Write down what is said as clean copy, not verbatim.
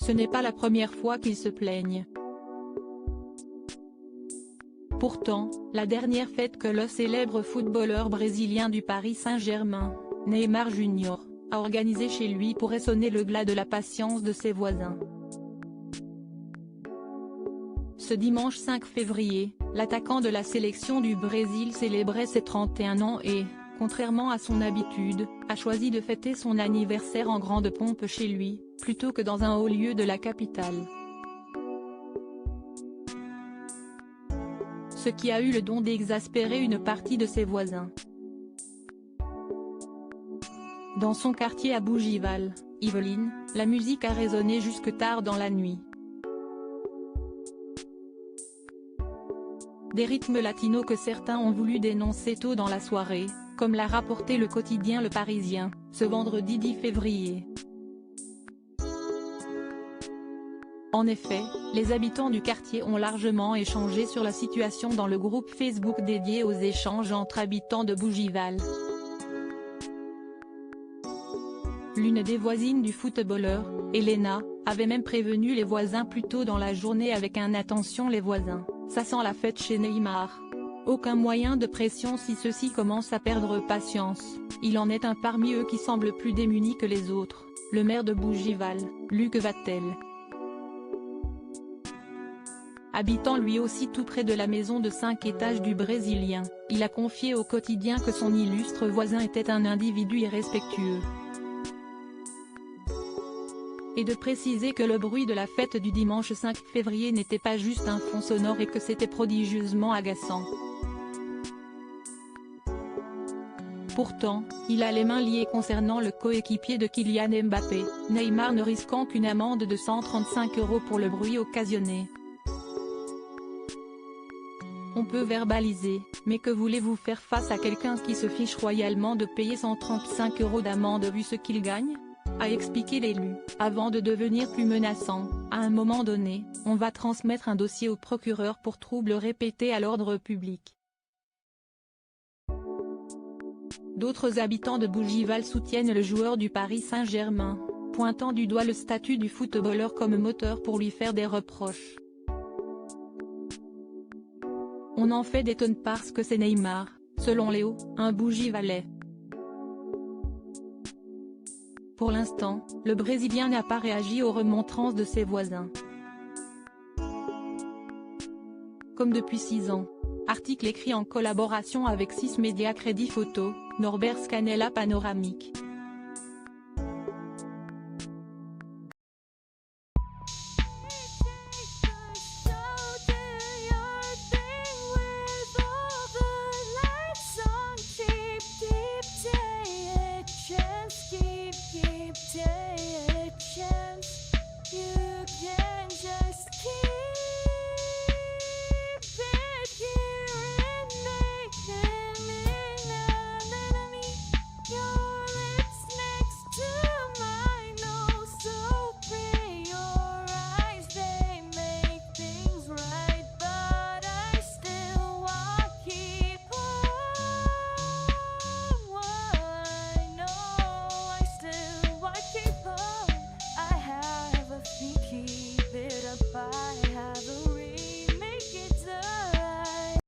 Ce n'est pas la première fois qu'ils se plaignent. Pourtant, la dernière fête que le célèbre footballeur brésilien du Paris Saint-Germain, Neymar Jr., a organisée chez lui pourrait sonner le glas de la patience de ses voisins. Ce dimanche 5 février, l'attaquant de la sélection du Brésil célébrait ses 31 ans et, contrairement à son habitude, a choisi de fêter son anniversaire en grande pompe chez lui, plutôt que dans un haut lieu de la capitale. Ce qui a eu le don d'exaspérer une partie de ses voisins. Dans son quartier à Bougival, Yvelines, la musique a résonné jusque tard dans la nuit. Des rythmes latinos que certains ont voulu dénoncer tôt dans la soirée, comme l'a rapporté le quotidien Le Parisien, ce vendredi 10 février. En effet, les habitants du quartier ont largement échangé sur la situation dans le groupe Facebook dédié aux échanges entre habitants de Bougival. L'une des voisines du footballeur, Elena, avait même prévenu les voisins plus tôt dans la journée avec un « attention les voisins, ça sent la fête chez Neymar ». Aucun moyen de pression si ceux-ci commencent à perdre patience, il en est un parmi eux qui semble plus démuni que les autres, le maire de Bougival, Luc Vatel. Habitant lui aussi tout près de la maison de 5 étages du Brésilien, il a confié au quotidien que son illustre voisin était un individu irrespectueux. Et de préciser que le bruit de la fête du dimanche 5 février n'était pas juste un fond sonore et que c'était prodigieusement agaçant. Pourtant, il a les mains liées concernant le coéquipier de Kylian Mbappé, Neymar ne risquant qu'une amende de 135 € pour le bruit occasionné. On peut verbaliser, mais que voulez-vous faire face à quelqu'un qui se fiche royalement de payer 135 € d'amende vu ce qu'il gagne ? A expliqué l'élu, avant de devenir plus menaçant, à un moment donné, on va transmettre un dossier au procureur pour troubles répétés à l'ordre public. D'autres habitants de Bougival soutiennent le joueur du Paris Saint-Germain, pointant du doigt le statut du footballeur comme moteur pour lui faire des reproches. On en fait des tonnes parce que c'est Neymar, selon Léo, un Bougivalais. Pour l'instant, le Brésilien n'a pas réagi aux remontrances de ses voisins. Comme depuis 6 ans. Article écrit en collaboration avec 6 médias Crédit Photo, Norbert Scanella Panoramique.